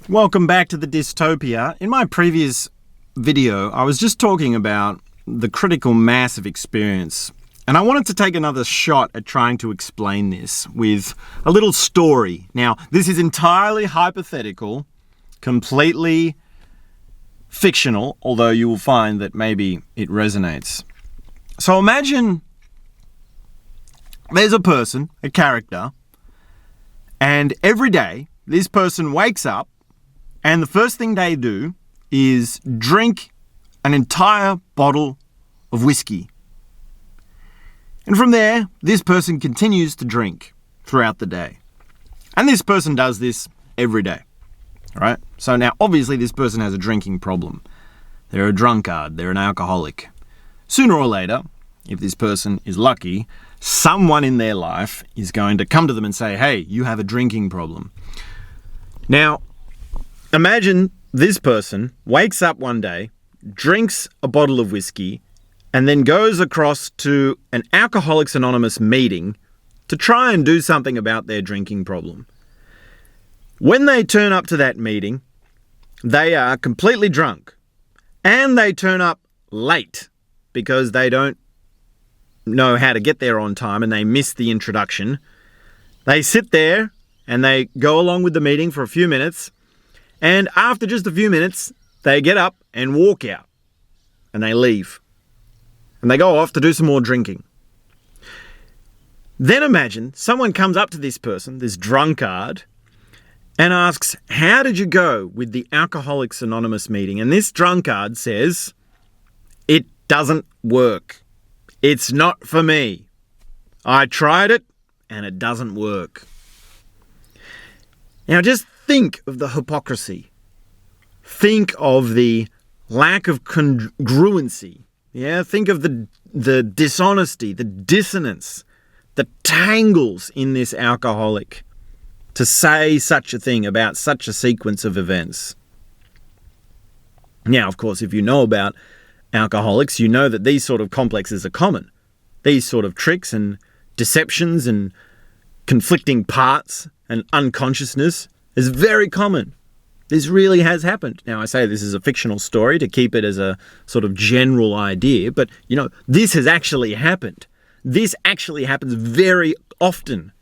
Welcome back to the dystopia. In my previous video, I was just talking about the critical mass of experience, and I wanted to take another shot at trying to explain this with a little story. Now, this is entirely hypothetical, completely fictional, although you will find that maybe it resonates. So imagine there's a person, a character, and every day this person wakes up and the first thing they do is drink an entire bottle of whiskey. And from there, this person continues to drink throughout the day. And this person does this every day, right? So now, obviously, this person has a drinking problem. They're a drunkard. They're an alcoholic. Sooner or later, if this person is lucky, someone in their life is going to come to them and say, hey, you have a drinking problem. Now, imagine this person wakes up one day, drinks a bottle of whiskey, and then goes across to an Alcoholics Anonymous meeting to try and do something about their drinking problem. When they turn up to that meeting, they are completely drunk, and they turn up late because they don't know how to get there on time and they miss the introduction. They sit there and they go along with the meeting for a few minutes. And after just a few minutes, they get up and walk out. And they leave. And they go off to do some more drinking. Then imagine someone comes up to this person, this drunkard, and asks, how did you go with the Alcoholics Anonymous meeting? And this drunkard says, it doesn't work. It's not for me. I tried it and it doesn't work. Now just think of the hypocrisy. Think of the lack of congruency. Yeah, think of the dishonesty, the dissonance, the tangles in this alcoholic to say such a thing about such a sequence of events. Now, of course, if you know about alcoholics, you know that these sort of complexes are common. These sort of tricks and deceptions and conflicting parts and unconsciousness is very common. This really has happened. Now, I say this is a fictional story to keep it as a sort of general idea, but, this has actually happened. This actually happens very often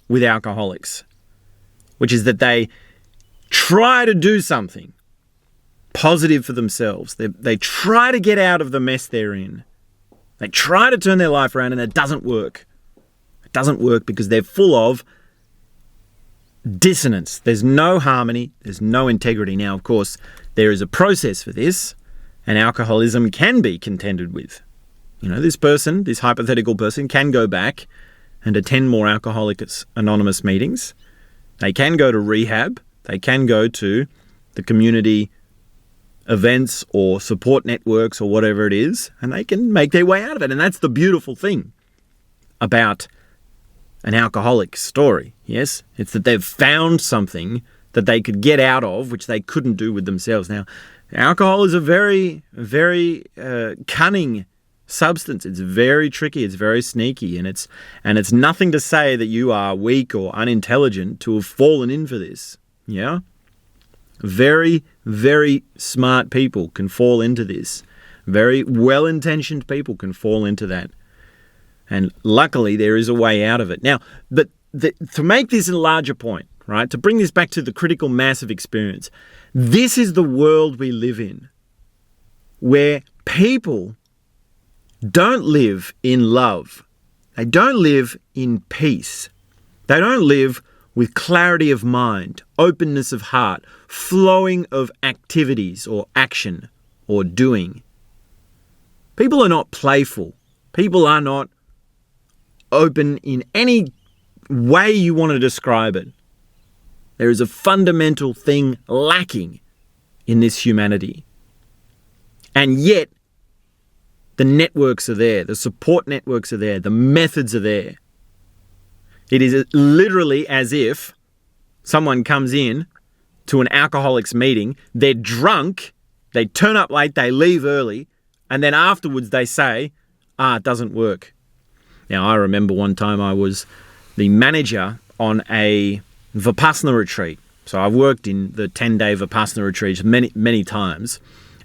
with alcoholics, which is that they try to do something positive for themselves. They try to get out of the mess they're in. They try to turn their life around and it doesn't work. It doesn't work because they're full of dissonance. There's no harmony. There's no integrity. Now, of course, there is a process for this, and alcoholism can be contended with. This person, this hypothetical person, can go back and attend more Alcoholics Anonymous meetings. They can go to rehab. They can go to the community events or support networks or whatever it is, and they can make their way out of it. And that's the beautiful thing about an alcoholic story, yes? It's that they've found something that they could get out of, which they couldn't do with themselves. Now, alcohol is a very, very cunning substance. It's very tricky. It's very sneaky. And it's nothing to say that you are weak or unintelligent to have fallen in for this, yeah? Very, very smart people can fall into this. Very well-intentioned people can fall into that. And luckily, there is a way out of it. Now, to make this a larger point, right, to bring this back to the critical mass of experience, this is the world we live in, where people don't live in love. They don't live in peace. They don't live with clarity of mind, openness of heart, flowing of activities or action or doing. People are not playful. People are not open in any way you want to describe it. There is a fundamental thing lacking in this humanity. And yet, the networks are there, the support networks are there, the methods are there. It is literally as if someone comes in to an alcoholics meeting, they're drunk, they turn up late, they leave early, and then afterwards they say, it doesn't work. Now, I remember one time I was the manager on a Vipassana retreat So I've worked in the 10-day Vipassana retreats many, many times.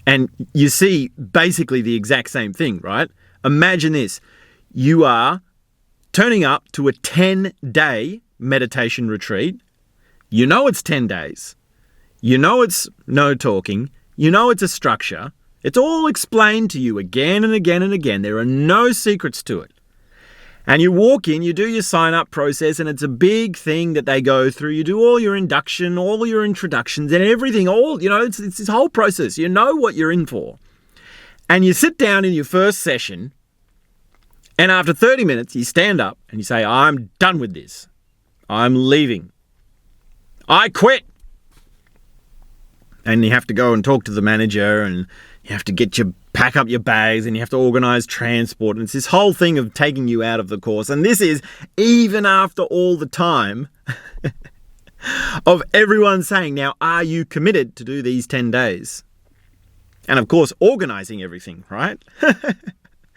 And you see basically the exact same thing, right? Imagine this. You are turning up to a 10-day meditation retreat. You know it's 10 days. You know it's no talking. You know it's a structure. It's all explained to you again and again and again. There are no secrets to it. And you walk in, you do your sign-up process, and it's a big thing that they go through. You do all your induction, all your introductions and everything, it's this whole process. You know what you're in for. And you sit down in your first session, and after 30 minutes, you stand up and you say, I'm done with this. I'm leaving. I quit. And you have to go and talk to the manager, and you have to pack up your bags, and you have to organise transport. And it's this whole thing of taking you out of the course. And this is even after all the time of everyone saying, now, are you committed to do these 10 days? And of course, organising everything, right?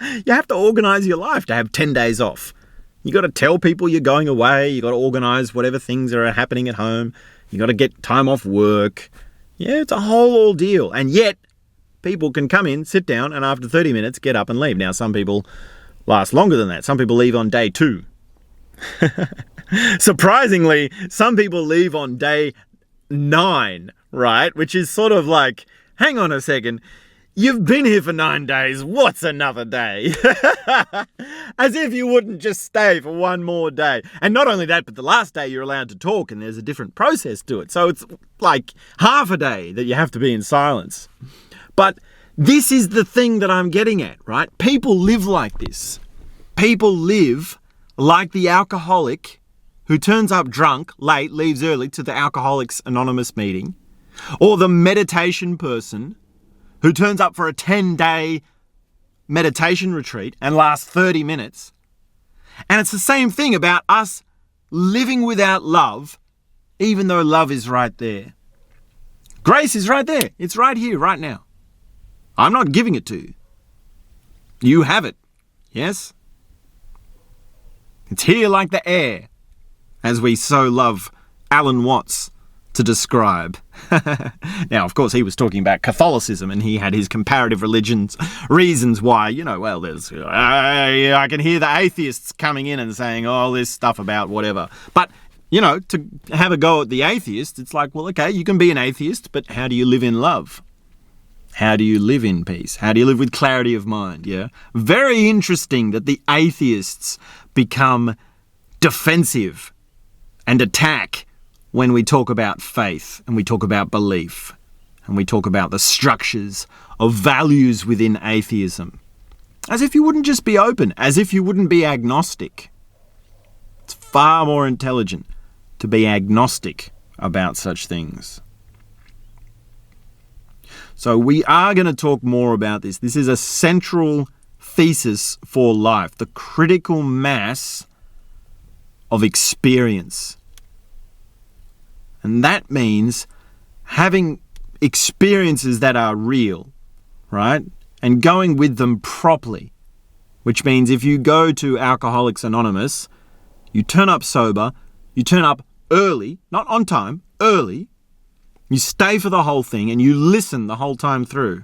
You have to organise your life to have 10 days off. You got to tell people you're going away. You got to organise whatever things are happening at home. You got to get time off work. Yeah, it's a whole ordeal. And yet, people can come in, sit down, and after 30 minutes, get up and leave. Now, some people last longer than that. Some people leave on day 2. Surprisingly, some people leave on day 9, right? Which is sort of like, hang on a second. You've been here for 9 days. What's another day? As if you wouldn't just stay for one more day. And not only that, but the last day you're allowed to talk, and there's a different process to it. So it's like half a day that you have to be in silence. But this is the thing that I'm getting at, right? People live like this. People live like the alcoholic who turns up drunk, late, leaves early to the Alcoholics Anonymous meeting, or the meditation person who turns up for a 10-day meditation retreat and lasts 30 minutes. And it's the same thing about us living without love, even though love is right there. Grace is right there. It's right here, right now. I'm not giving it to you. You have it. Yes? It's here like the air, as we so love Alan Watts to describe. Now, of course, he was talking about Catholicism, and he had his comparative religions reasons why, there's I can hear the atheists coming in and saying all this stuff about whatever. But, to have a go at the atheist, it's like, well, okay, you can be an atheist, but how do you live in love? How do you live in peace? How do you live with clarity of mind? Yeah. Very interesting that the atheists become defensive and attack when we talk about faith and we talk about belief and we talk about the structures of values within atheism. As if you wouldn't just be open, as if you wouldn't be agnostic. It's far more intelligent to be agnostic about such things. So we are going to talk more about this. This is a central thesis for life, the critical mass of experience. And that means having experiences that are real, right? And going with them properly. Which means if you go to Alcoholics Anonymous, you turn up sober, you turn up early, not on time, early. You stay for the whole thing and you listen the whole time through.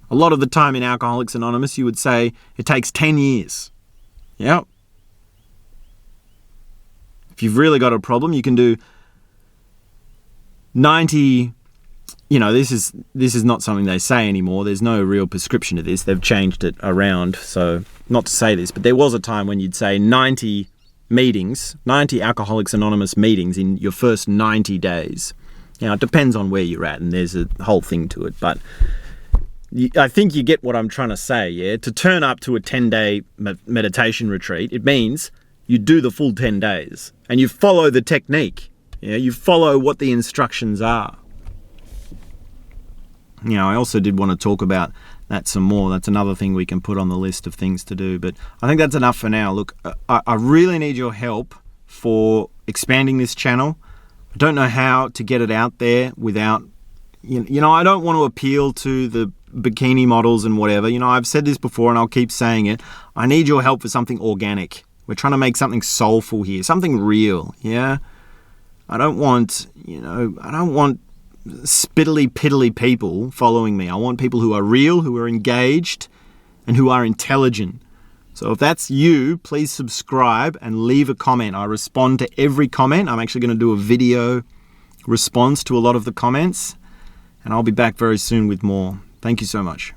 A lot of the time in Alcoholics Anonymous, you would say it takes 10 years. Yep. If you've really got a problem, you can do 90, this is not something they say anymore. There's no real prescription to this. They've changed it around. So not to say this, but there was a time when you'd say 90 meetings, 90 Alcoholics Anonymous meetings in your first 90 days. Now, it depends on where you're at, and there's a whole thing to it. But I think you get what I'm trying to say, yeah? To turn up to a 10-day meditation retreat, it means you do the full 10 days, and you follow the technique. Yeah? You follow what the instructions are. I also did want to talk about that some more. That's another thing we can put on the list of things to do. But I think that's enough for now. Look, I really need your help for expanding this channel. I don't know how to get it out there without, I don't want to appeal to the bikini models and whatever. I've said this before and I'll keep saying it. I need your help for something organic. We're trying to make something soulful here, something real, yeah? I don't want spittily piddly people following me. I want people who are real, who are engaged, and who are intelligent. So if that's you, please subscribe and leave a comment. I respond to every comment. I'm actually going to do a video response to a lot of the comments, and I'll be back very soon with more. Thank you so much.